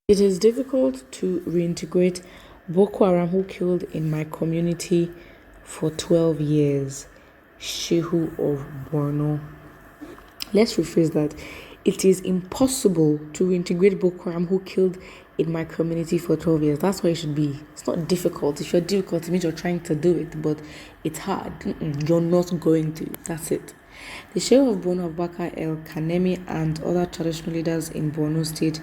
It is difficult to reintegrate Boko Haram who killed in my community for 12 years. Shehu of Borno. Let's rephrase that. It is impossible to reintegrate Boko Haram who killed in my community for 12 years. That's what it should be. It's not difficult. If you're difficult, it means you're trying to do it, but it's hard. You're not going to. That's it. The Shehu of Borno, Abubakar El Kanemi, and other traditional leaders in Borno State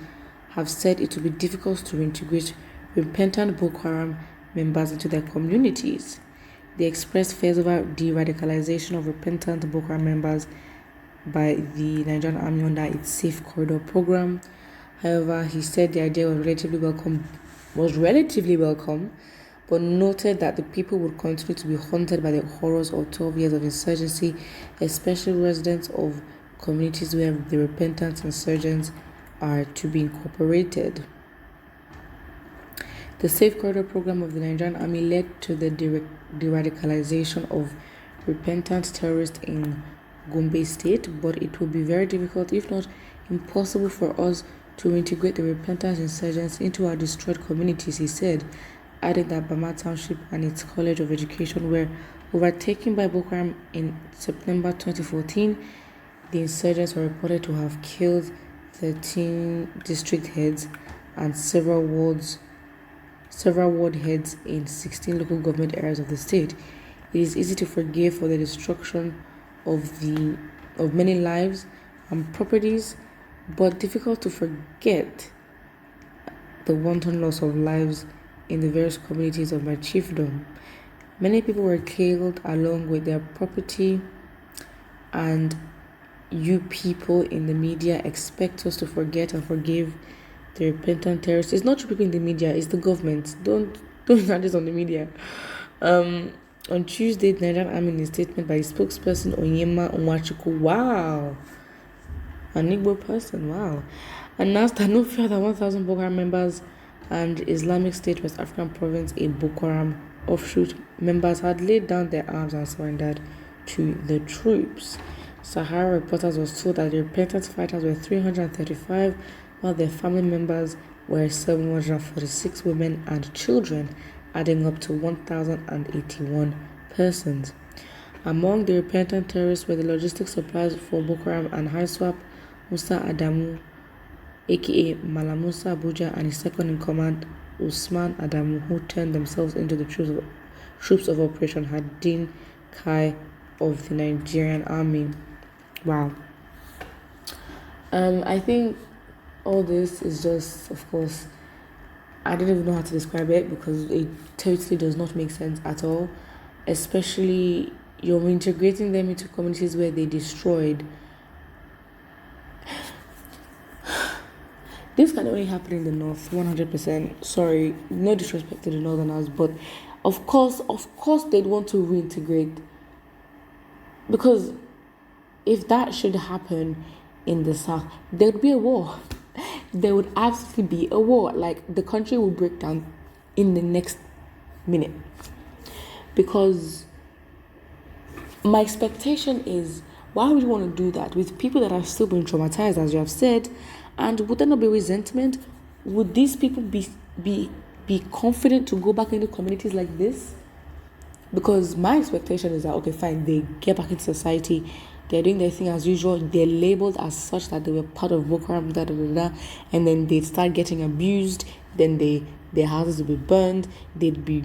have said it will be difficult to reintegrate repentant Boko Haram members into their communities. They expressed fears over de-radicalization of repentant Boko Haram members by the Nigerian Army under its Safe Corridor program. However, he said the idea was relatively welcome, but noted that the people would continue to be haunted by the horrors of 12 years of insurgency, especially residents of communities where the repentant insurgents are to be incorporated. The Safe Corridor program of the Nigerian Army led to the de-radicalization of repentant terrorists in Gombe State, but it will be very difficult, if not impossible, for us to integrate the repentant insurgents into our destroyed communities, he said, adding that Bama Township and its College of Education were overtaken by Boko Haram in September 2014. The insurgents were reported to have killed 13 district heads and several ward heads in 16 local government areas of the state. It is easy to forgive for the destruction of many lives and properties, but difficult to forget the wanton loss of lives in the various communities of my chiefdom. Many people were killed along with their property, and you people in the media expect us to forget and forgive the repentant terrorists. It's not you people in the media, it's the government. Don't have this on the media. On Tuesday, the Nigerian Army, in a statement by spokesperson Onyema Onwachukwu, wow, an Igbo person, wow, announced that no fewer than 1,000 Boko Haram members and Islamic State West African Province, a Boko Haram offshoot, members had laid down their arms and surrendered to the troops. Sahara reporters were told that the repentant fighters were 335, while their family members were 746 women and children, adding up to 1,081 persons. Among the repentant terrorists were the logistics suppliers for Boko Haram and Haiswap, Musa Adamu, aka Malamusa Abuja, and his second-in-command, Usman Adamu, who turned themselves into the troops of Operation Hadin Kai of the Nigerian Army. Wow. I think all this is just, of course, I don't even know how to describe it because it totally does not make sense at all. Especially, you're integrating them into communities where they destroyed. This can only happen in the north, 100%. Sorry, no disrespect to the northerners, but of course they'd want to reintegrate, because if that should happen in the south, there would be a war. There would absolutely be a war. Like, the country will break down in the next minute. Because my expectation is, why would you want to do that with people that have still been traumatized, as you have said? And would there not be resentment? Would these people be confident to go back into communities like this? Because my expectation is that, okay, fine, they get back into society, they're doing their thing as usual, they're labeled as such that they were part of Boko Haram, and then they'd start getting abused, then their houses would be burned, they'd be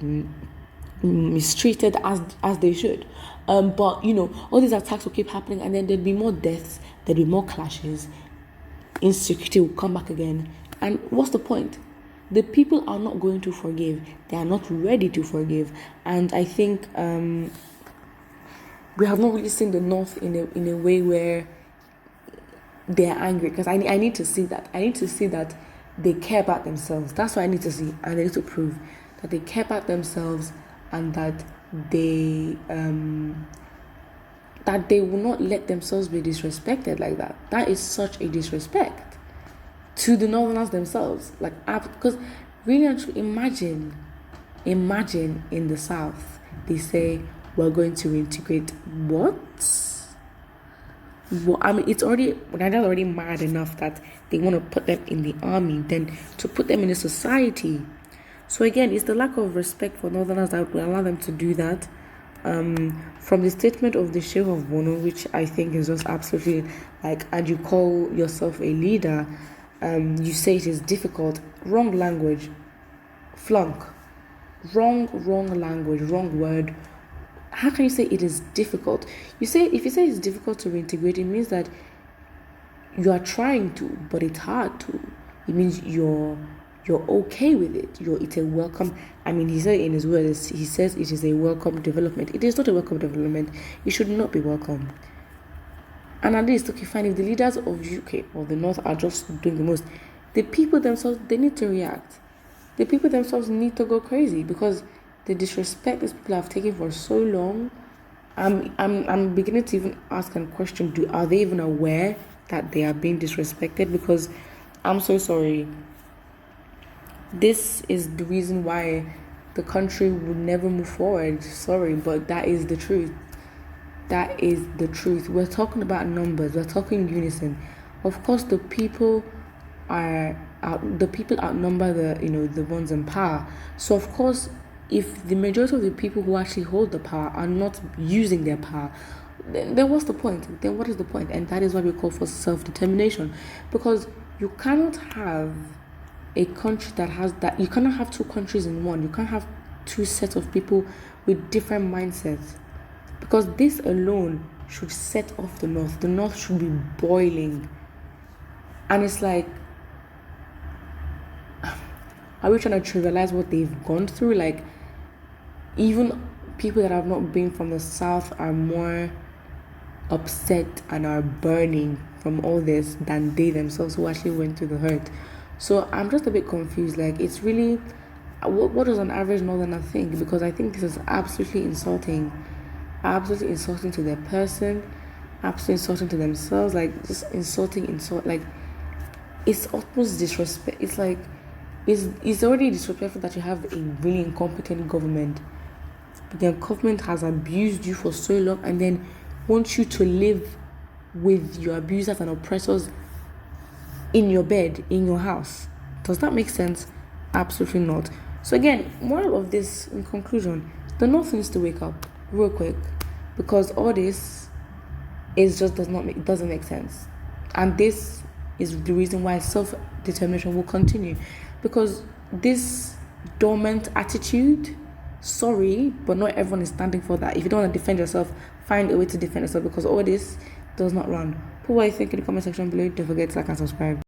mistreated as they should. But, all these attacks will keep happening, and then there'd be more deaths, there'd be more clashes, insecurity will come back again. And what's the point? The people are not going to forgive. They are not ready to forgive. And I think we have not really seen the North in a way where they are angry. Because I need to see that. I need to see that they care about themselves. That's what I need to see. And I need to prove that they care about themselves, and that they will not let themselves be disrespected like that. That is such a disrespect to the Northerners themselves. Because really and truly, imagine in the South, they say, we're going to reintegrate what? Well, I mean, it's already Nigeria's already mad enough that they want to put them in the army, then to put them in a society. So again, it's the lack of respect for Northerners that will allow them to do that. From the statement of the Sheikh of BORNO, which I think is just absolutely like, and you call yourself a leader, you say it is difficult. Wrong language, flunk. Wrong language, wrong word. How can you say it is difficult? If you say it's difficult to reintegrate, it means that you are trying to, but it's hard to. It means you're okay with it. It's a welcome. I mean, he said in his words, he says it is a welcome development. It is not a welcome development. It should not be welcome. And at least, okay, fine. If the leaders of UK or the North are just doing the most, the people themselves, they need to react. The people themselves need to go crazy because the disrespect these people have taken for so long. I'm beginning to even ask and question: are they even aware that they are being disrespected? Because I'm so sorry. This is the reason why the country would never move forward. Sorry, but that is the truth. That is the truth. We're talking about numbers. We're talking unison. Of course, the people outnumber the ones in power. So of course, if the majority of the people who actually hold the power are not using their power, then what's the point? Then what is the point? And that is why we call for self-determination, because you cannot have a country that has that. You cannot have two countries in one. You can't have two sets of people with different mindsets, because this alone should set off the North. The North should be boiling, and it's like, are we trying to trivialize what they've gone through? Like, even people that have not been from the South are more upset and are burning from all this than they themselves who actually went through the hurt. So I'm just a bit confused. Like, it's really, what does an average Northerner think? Because I think this is absolutely insulting to their person, absolutely insulting to themselves. Like, just insult. Like, it's almost disrespect. It's like, it's already disrespectful that you have a really incompetent government. The government has abused you for so long and then wants you to live with your abusers and oppressors in your bed, in your house. Does that make sense? Absolutely not. So again, moral of this, in conclusion, the North needs to wake up real quick, because all this doesn't make sense. And this is the reason why self-determination will continue, because this dormant attitude, sorry, but not everyone is standing for that. If you don't want to defend yourself, find a way to defend yourself, because all this does not run. Put what you think in the comment section below. Don't forget to like and subscribe.